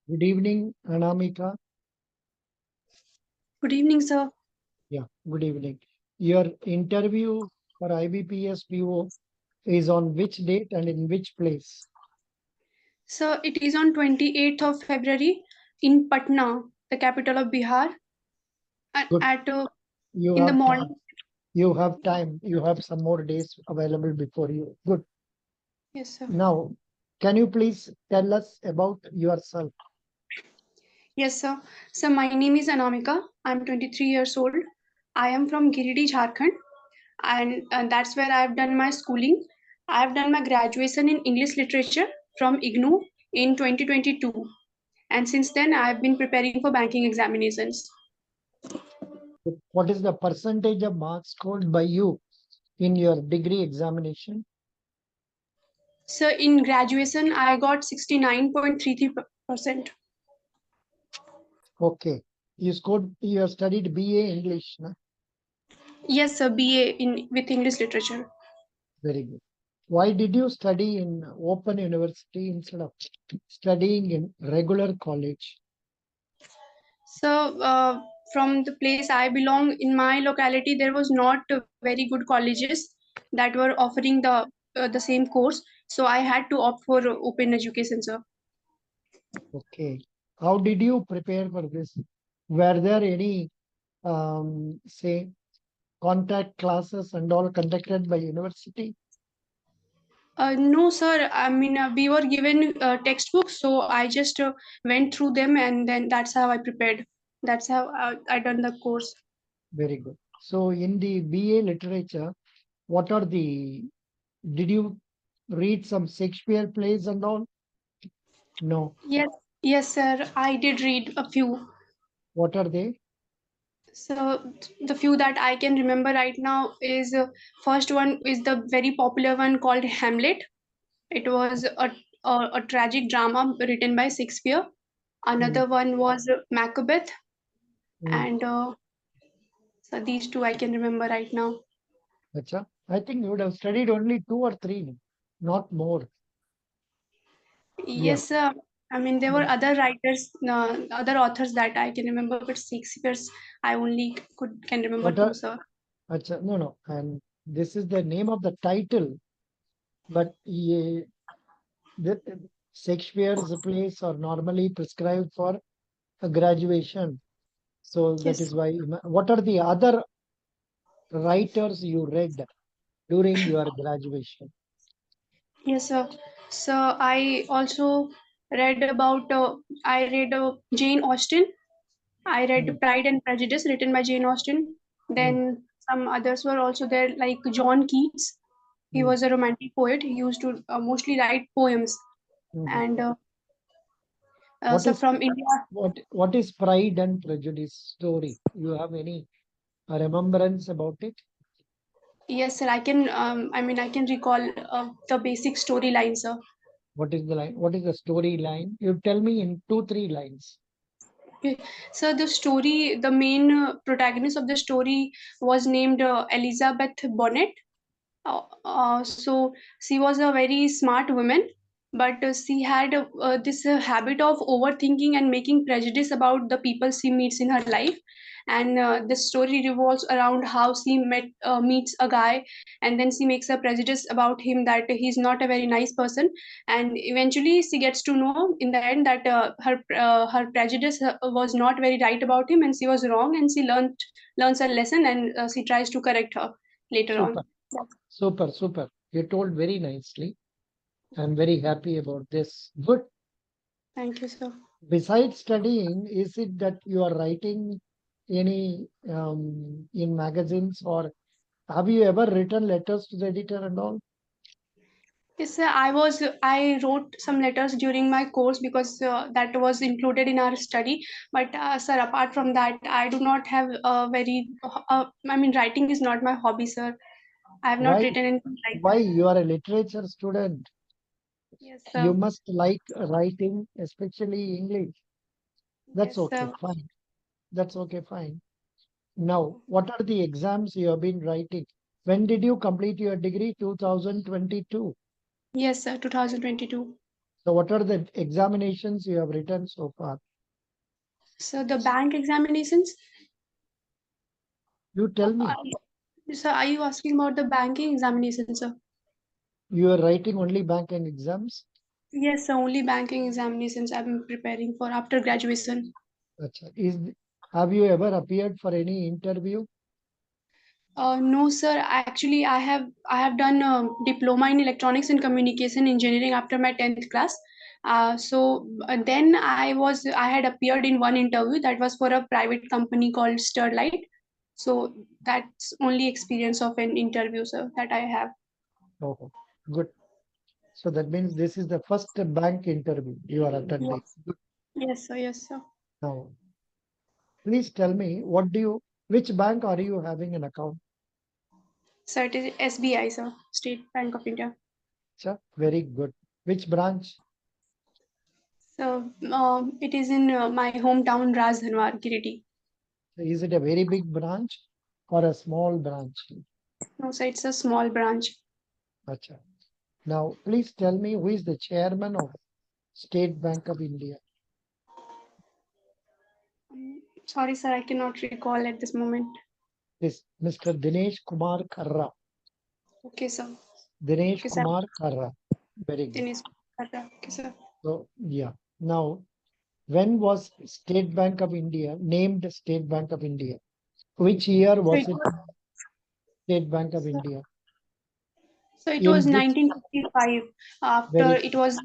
Good evening, Anamika. Good evening, sir. Yeah, good evening. Your interview for IBPS PO is on which date and in which place? So it is on 28th of February in Patna, the capital of Bihar, Good. at You in the have morning. time. You have time. You have some more days available before you. Good. Yes, sir. Now, can you please tell us about yourself? Yes, sir. So my name is Anamika. I'm 23 years old. I am from Giridih, Jharkhand, and that's where I've done my schooling. I've done my graduation in English literature from IGNOU in 2022, and since then I've been preparing for banking examinations. What is the percentage of marks scored by you in your degree examination? So in graduation, I got 69.33%. Okay. You have studied BA English. Na? Yes, sir, BA in with English literature. Very good. Why did you study in open university instead of studying in regular college? So from the place I belong, in my locality, there was not very good colleges that were offering the same course. So I had to opt for open education, sir. Okay. How did you prepare for this? Were there any, say, contact classes and all conducted by university? No, sir. I mean, we were given textbooks, so I just went through them, and then that's how I prepared. That's how I done the course. Very good. So in the BA literature, what are the, did you read some Shakespeare plays and all? No. Yes, yes, sir. I did read a few. What are they? So the few that I can remember right now is first one is the very popular one called Hamlet. It was a tragic drama written by Shakespeare. Hmm, Another one was Macbeth, hmm. and so these two I can remember right now. Acha. I think you would have studied only two or three, not more. Yeah. Yes, I mean there were other writers, other authors that I can remember, but Shakespeare's I only could can remember What two, are, sir. acha, no, no. And this is the name of the title, but the Shakespeare's plays are normally prescribed for a graduation. So that Yes, is why. What are the other writers you read during your graduation? yes, sir. So I also read about I read Jane Austen. I Hmm, read Pride and Prejudice written by Jane Austen. hmm, Then some others were also there, like John Keats. He hmm, was a romantic poet. He used to mostly write poems. hmm. And What so is from India, what is Pride and Prejudice story? You have any remembrance about it? yes, sir, I can. I mean, I can recall the basic storyline, sir. What is the line? What is the storyline? You tell me in two, three lines. Okay. So the story, the main protagonist of the story was named Elizabeth Bonnet. So she was a very smart woman, but she had this habit of overthinking and making prejudice about the people she meets in her life. And the story revolves around how she meets a guy, and then she makes a prejudice about him that he's not a very nice person. And eventually, she gets to know in the end that her prejudice was not very right about him, and she was wrong, and she learns a lesson, and she tries to correct her later Super, on. Yeah. super, super. You told very nicely. I'm very happy about this. Good. Thank you, sir. Besides studying, is it that you are writing any in magazines, or have you ever written letters to the editor and all? Yes, sir. I wrote some letters during my course because that was included in our study. But sir, apart from that, I do not have a very. I mean, writing is not my hobby, sir. I have not Why? written anything like Why that. you are a literature student? Yes, You sir. must like writing, especially English. That's Yes, okay, sir. fine. That's okay, fine. Now, what are the exams you have been writing? When did you complete your degree? 2022. Yes, sir. 2022. So what are the examinations you have written so far? So the bank examinations. You tell me. So are you asking about the banking examinations, sir? You are writing only banking exams? Yes, sir, only banking examinations I'm preparing for after graduation. Acha. Have you ever appeared for any interview? No, sir. Actually, I have done a diploma in electronics and communication engineering after my 10th class. Then I had appeared in one interview that was for a private company called Sterlite. So that's only experience of an interview, sir, that I have. Oh, good. So that means this is the first bank interview you are attending. Yes. Yes, sir. Yes, sir. Now, please tell me, which bank are you having an account? Sir, it is SBI, sir, State Bank of India. Acha, very good. Which branch? So it is in my hometown, Rajdhanwar, Giridi. Is it a very big branch or a small branch? No, sir, it's a small branch. Acha. Now, please tell me who is the chairman of State Bank of India? Sorry, sir, I cannot recall at this moment. This Mr. Dinesh Kumar Karra. Okay, sir. Dinesh Okay, sir. Kumar Karra. Very good. Dinesh. Okay, sir. So, yeah. Now, when was State Bank of India named State Bank of India? Which year So was it it was, State Bank of India? so it was In which 1955. After very it was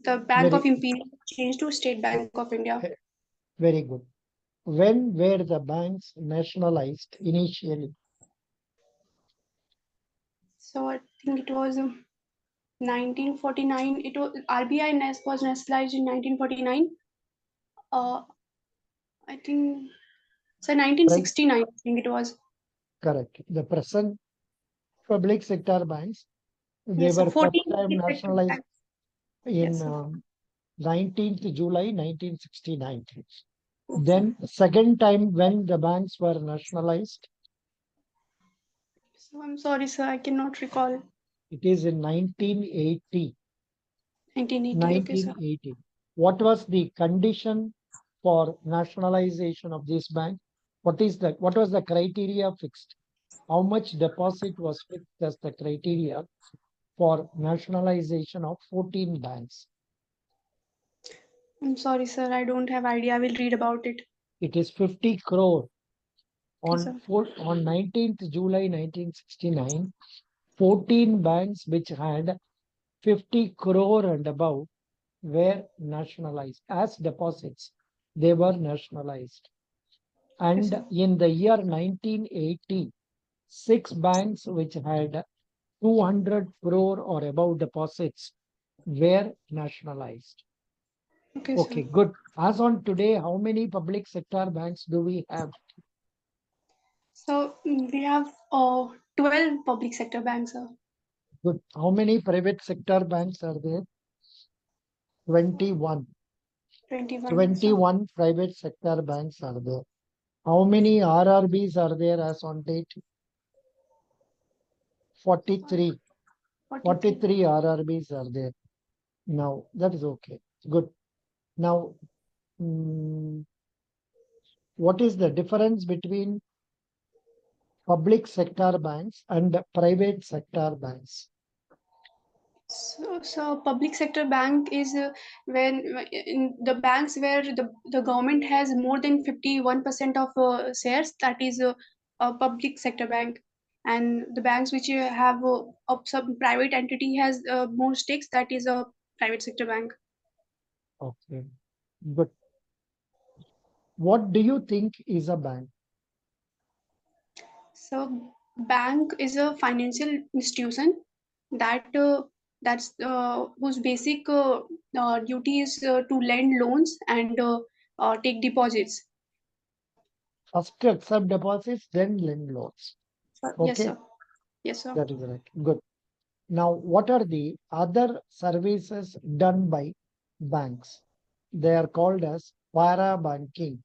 the Bank of very Imperial changed to State Bank of India. very good. When were the banks nationalized initially? So I think it was 1949. It was RBI was nationalized in 1949. Uh, I think so Right? 1969. I think it was. Correct. The present public sector banks, they Yes, sir. were first 14 time effective nationalized banks. in Yes, sir. 19th July 1969. Yes, sir. Then second time when the banks were nationalized, So I'm sorry, sir. I cannot recall. it is in 1980. 1980. Okay, sir. 1980. What was the condition for nationalization of this bank? What was the criteria fixed? How much deposit was fixed as the criteria for nationalization of 14 banks? I'm sorry, sir. I don't have idea. I will read about it. It is 50 crore. Okay, sir. On 19th July 1969, 14 banks which had 50 crore and above were nationalized as deposits. They were nationalized. Okay, And sir. in the year 1980, six banks which had 200 crore or above deposits were nationalized. Okay, sir. Okay, good. As on today, how many public sector banks do we have? So we have 12 public sector banks, sir. Good. How many private sector banks are there? 21. 21, yes, sir. 21 private sector banks are there. How many RRBs are there as on date? 43. 43. 43 RRBs are there. Now, that is okay. Good. Now, what is the difference between public sector banks and private sector banks? So public sector bank is when in the banks where the government has more than 51% of shares, that is a public sector bank. And the banks which have of some private entity has more stakes, that is a private sector bank. Okay. Good. What do you think is a bank? So bank is a financial institution that that's whose basic duty is to lend loans and take deposits. First accept deposits, then lend loans. Yes, Okay, sir. Yes, sir. that is right. Good. Now, what are the other services done by banks? They are called as para banking.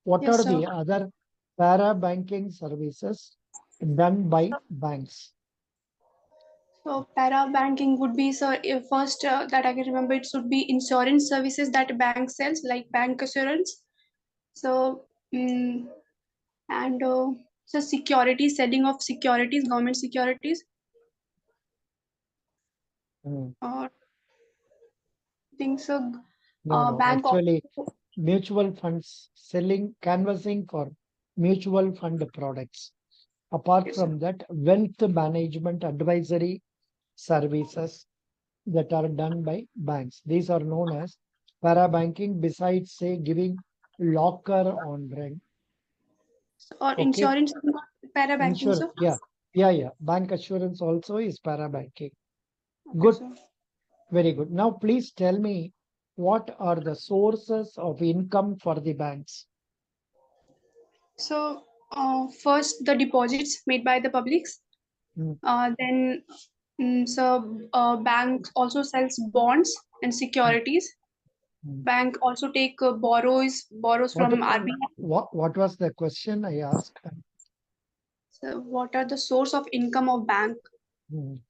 What Yes, are sir. the other para banking services done by banks? So para banking would be, so first that I can remember, it should be insurance services that bank sells, like bank assurance. So mm and so security, selling of securities, government securities, Mm. or think so. No, no. Bank Actually, also, mutual funds selling, canvassing for mutual fund products. Apart yes, sir. from that, wealth management advisory services that are done by banks. These are known as parabanking, besides, say, giving locker on rent. Or Okay. insurance, para banking, Insurance. so. Yeah. Yeah. Yeah. Bank assurance also is parabanking. Okay, Good. so. Very good. Now, please tell me what are the sources of income for the banks? So, first the deposits made by the publics. Mm, Then, bank also sells bonds and mm, securities. mm. Bank also take borrows What, from RBI. what was the question I asked? So, what are the source of income of bank?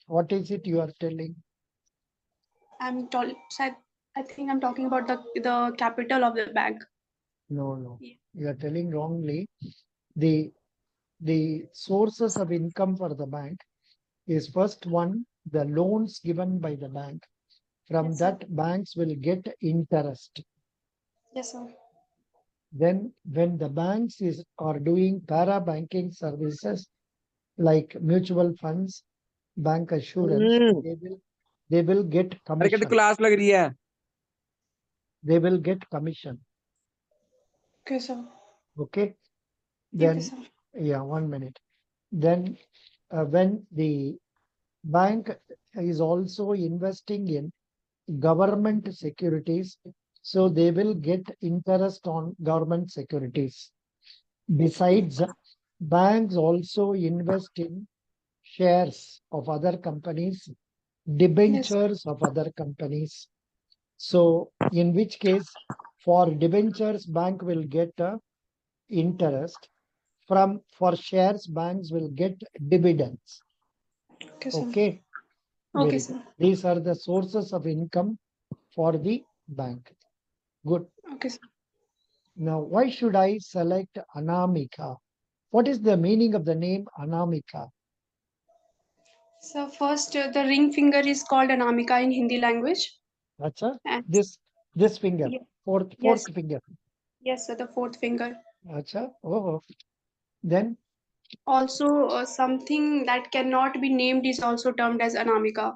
What is it you are telling? I think I'm talking about the capital of the bank. No, no. Yeah. You are telling wrongly. The the sources of income for the bank is, first one, the loans given by the bank. From Yes, sir. that, banks will get interest. Yes, sir. Then, when the banks are doing para banking services like mutual funds, bank assurance, hmm they will get अरे कहते commission. Class लग रही है They will get commission. Okay, sir. Okay. Okay, Then, sir. yeah, 1 minute. Then, when the bank is also investing in government securities, so they will get interest on government securities. Besides, banks also invest in shares of other companies, Yes. debentures of other companies. So, in which case, for debentures, bank will get interest. For shares, banks will get dividends. Okay, sir. Okay, Okay, very good. sir. These are the sources of income for the bank. Good. Okay, sir. Now, why should I select Anamika? What is the meaning of the name Anamika? So first, the ring finger is called Anamika in Hindi language, Acha, and this finger, ye- fourth yes, finger. yes, sir, the fourth finger. Acha, oh, then Also, something that cannot be named is also termed as Anamika.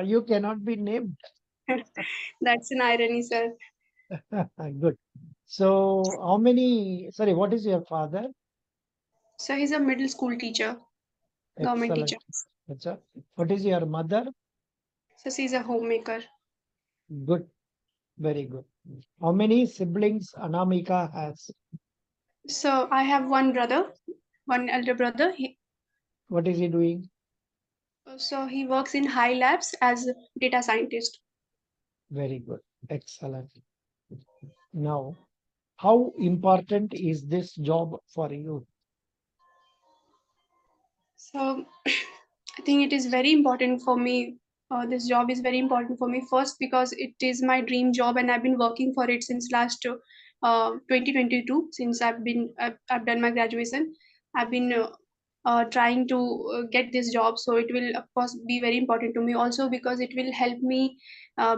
you cannot be named. That's an irony, sir. Good. So, how many? Sorry, what is your father? So he's a middle school teacher, government Excellent. teacher. Acha. What is your mother? So she's a homemaker. Good. Very good. How many siblings Anamika has? So I have one brother, one elder brother. What is he doing? So he works in High Labs as a data scientist. Very good. Excellent. Now, how important is this job for you? So I think it is very important for me. This job is very important for me. First, because it is my dream job, and I've been working for it since last 2022. Since I've done my graduation, I've been trying to get this job. So it will, of course, be very important to me. Also, because it will help me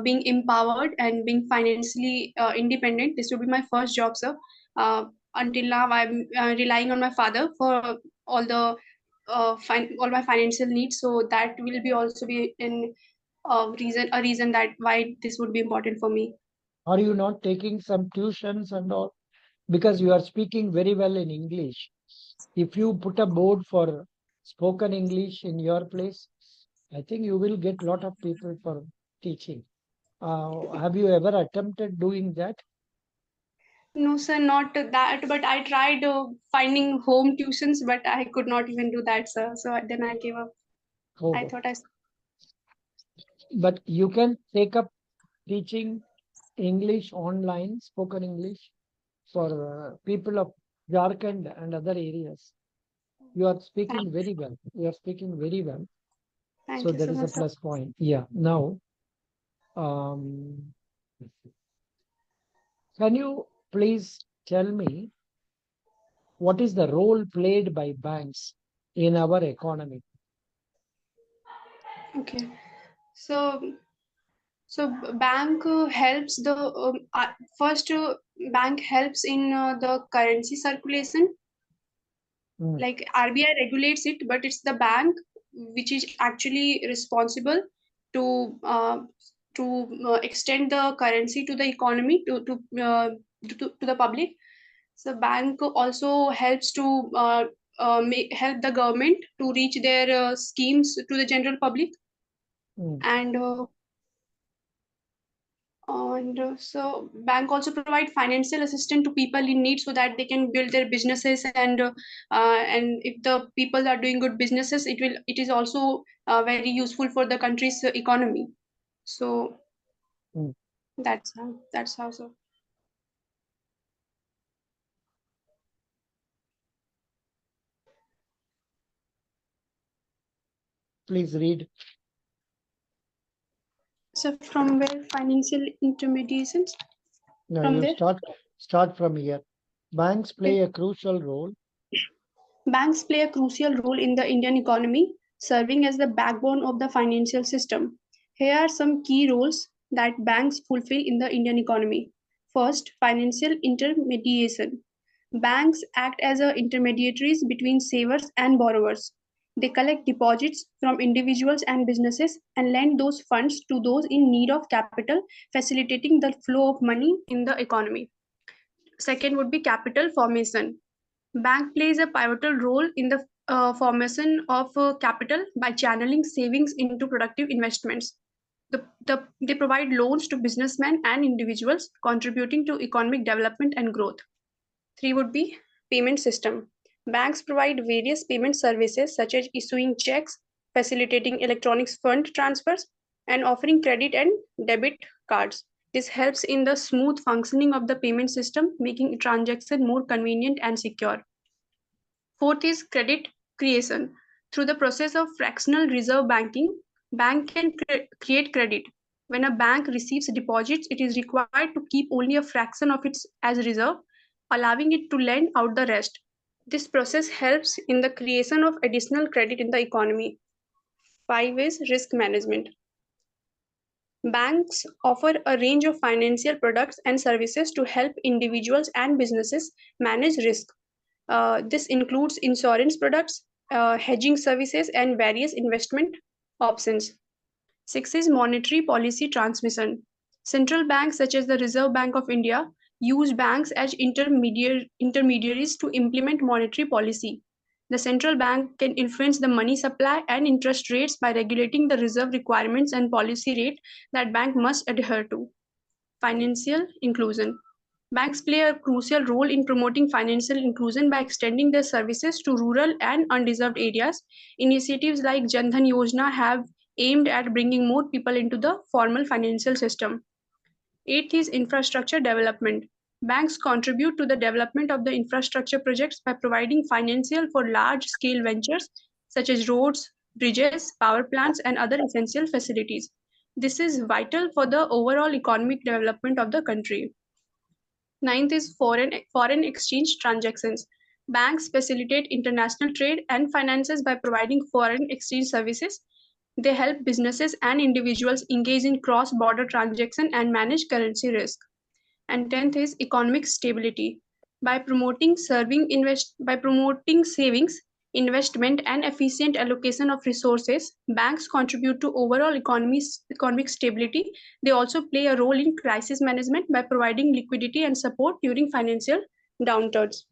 being empowered and being financially independent. This will be my first job, sir. Uh, until now, I'm relying on my father for all the all my financial needs, so that will be also be in a reason that why this would be important for me. Are you not taking some tuitions and all? Because you are speaking very well in English. If you put a board for spoken English in your place, I think you will get lot of people for teaching. Have you ever attempted doing that? No, sir, not that, but I tried finding home tuitions, but I could not even do that, sir. So then I gave up. I Oh, thought I but you can take up teaching English online, spoken English for people of Jharkhand and other areas. You are speaking very well. You are speaking very well. Thank So you that so is a much, sir. plus point. Yeah. Now, um, can you please tell me what is the role played by banks in our economy? Okay. So, bank helps the first bank helps in the currency circulation. Mm, Like RBI regulates it, but it's the bank which is actually responsible to uh, extend the currency to the economy to the public. So bank also helps to help the government to reach their schemes to the general public, mm, and so bank also provide financial assistance to people in need so that they can build their businesses, and if the people are doing good businesses, it is also very useful for the country's economy. So mm. that's how so. Please read. So from where financial intermediations, No, from you there. start from here. Banks play Okay. a crucial role. Banks play a crucial role in the Indian economy, serving as the backbone of the financial system. Here are some key roles that banks fulfill in the Indian economy. First, financial intermediation. Banks act as a intermediaries between savers and borrowers. They collect deposits from individuals and businesses and lend those funds to those in need of capital, facilitating the flow of money in the economy. Second would be capital formation. Bank plays a pivotal role in the formation of capital by channeling savings into productive investments. They provide loans to businessmen and individuals, contributing to economic development and growth. Three would be payment system. Banks provide various payment services such as issuing checks, facilitating electronic fund transfers, and offering credit and debit cards. This helps in the smooth functioning of the payment system, making transaction more convenient and secure. Fourth is credit creation. Through the process of fractional reserve banking, bank can create credit. When a bank receives deposits, it is required to keep only a fraction of it as reserve, allowing it to lend out the rest. This process helps in the creation of additional credit in the economy. Five is risk management. Banks offer a range of financial products and services to help individuals and businesses manage risk. This includes insurance products, hedging services, and various investment options. Six is monetary policy transmission. Central banks, such as the Reserve Bank of India, use banks as intermediaries to implement monetary policy. The central bank can influence the money supply and interest rates by regulating the reserve requirements and policy rate that bank must adhere to. Financial inclusion. Banks play a crucial role in promoting financial inclusion by extending their services to rural and undeserved areas. Initiatives like Jan Dhan Yojana have aimed at bringing more people into the formal financial system. Eighth is infrastructure development. Banks contribute to the development of the infrastructure projects by providing financial for large scale ventures such as roads, bridges, power plants, and other essential facilities. This is vital for the overall economic development of the country. Ninth is foreign exchange transactions. Banks facilitate international trade and finances by providing foreign exchange services. They help businesses and individuals engage in cross-border transactions and manage currency risk. And tenth is economic stability. By promoting savings, investment, and efficient allocation of resources, banks contribute to overall economic stability. They also play a role in crisis management by providing liquidity and support during financial downturns.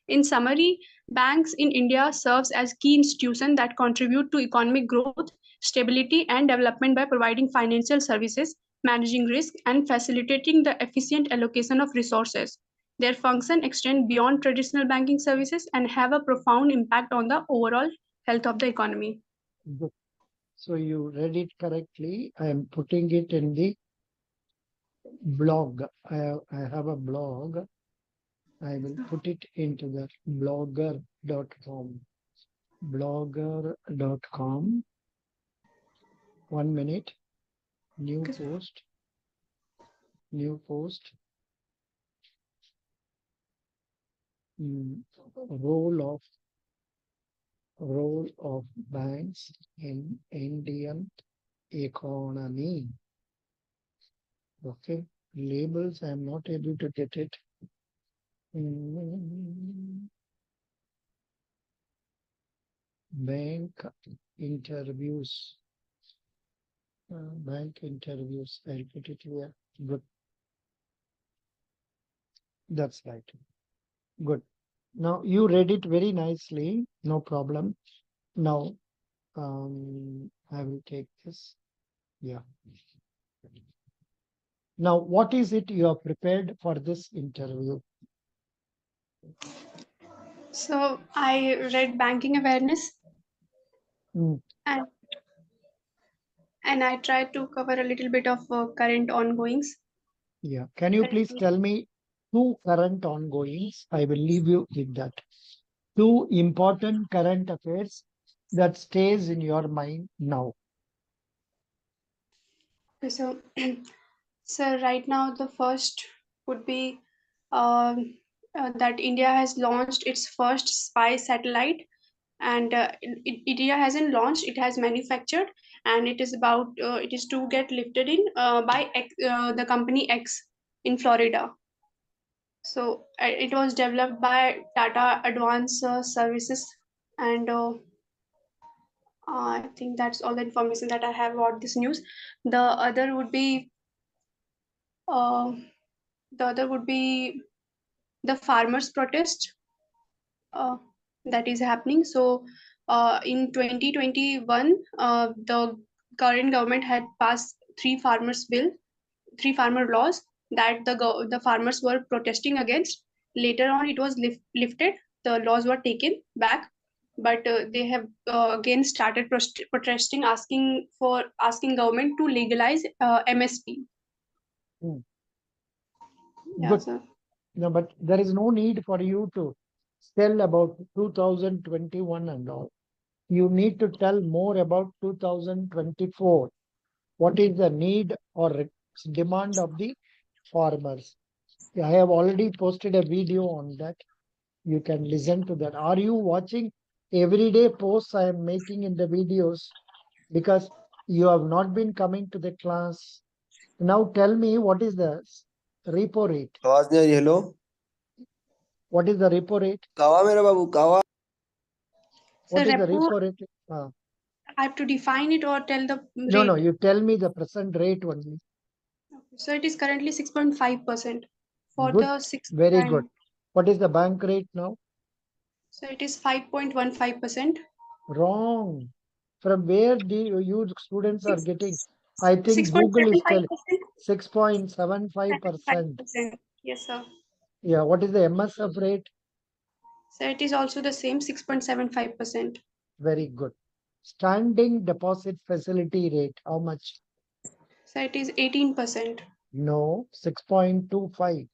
In summary, banks in India serves as key institutions that contribute to economic growth, stability, and development by providing financial services, managing risk, and facilitating the efficient allocation of resources. Their function extend beyond traditional banking services and have a profound impact on the overall health of the economy. Good. So you read it correctly. I am putting it in the blog. I have a blog. I will put it into the blogger.com. Blogger.com. 1 minute. New Okay. post. New post. Role of banks in Indian economy. Okay. Labels, I'm not able to get it. Bank interviews. Bank interviews. I'll put it here. Good. That's right. Good. Now you read it very nicely. No problem. Now I will take this. Yeah. Now, what is it you have prepared for this interview? So I read banking awareness, Mm, and I tried to cover a little bit of current ongoings. yeah. Can you please tell me two current ongoings? I will leave you with that. Two important current affairs that stays in your mind now. So, so right now the first would be um, that India has launched its first spy satellite, and India hasn't launched; it has manufactured, and it is to get lifted in by the company X in Florida. So it was developed by Tata Advanced Services, and I think that's all the information that I have about this news. The other would be uh, the other would be the farmers' protest uh, that is happening. So in 2021, the current government had passed three farmer laws that the farmers were protesting against. Later on, it was lifted. The laws were taken back, but they have again started protesting, asking government to legalize MSP. Mm, Yeah, good. sir. No, but there is no need for you to tell about 2021 and all. You need to tell more about 2024. What is the need or demand of the farmers? I have already posted a video on that. You can listen to that. Are you watching everyday posts I am making in the videos? Because you have not been coming to the class. Now tell me what is the repo rate? आवाज नहीं आ रही hello What is the repo rate? कावा मेरा बाबू कावा So What is the repo, repo rate? I have to define it or tell the No, rate. you tell me the present rate only. So it is currently 6.5% for Good, the sixth very good. time. What is the bank rate now? So it is 5.15%. Wrong. From where do you students are getting? I think Google is telling 6.75%. 6.75%. 75%. Yes, sir. Yeah, what is the MSF rate? So it is also the same 6.75%. Very good. Standing deposit facility rate, how much? So it is 18%. No, 6.25.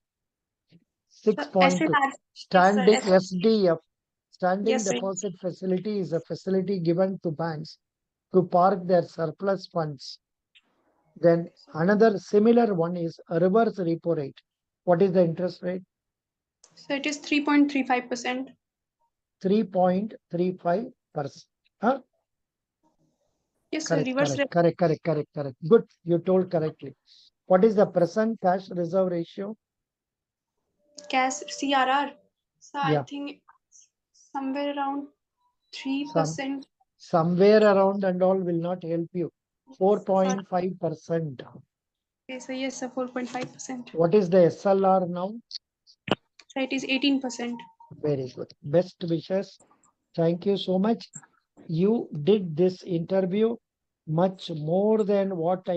So 6.2. SLR. Yes, sir. Standing SDF, standing Yes, sir. deposit facility is a facility given to banks to park their surplus funds. Then another similar one is a reverse repo rate. What is the interest rate? So it is 3.35%. 3.35%. Huh? Yes, sir. Correct, Reverse correct, correct, correct, correct, correct. Good, you told correctly. What is the present cash reserve ratio? cash CRR. So I Yeah, think somewhere around some 3%. somewhere around and all will not help you. Sorry. 4.5%. Okay, so yes, sir. 4.5%. What is the SLR now? So it is 18%. Very good. Best wishes. Thank you so much. You did this interview much more than what I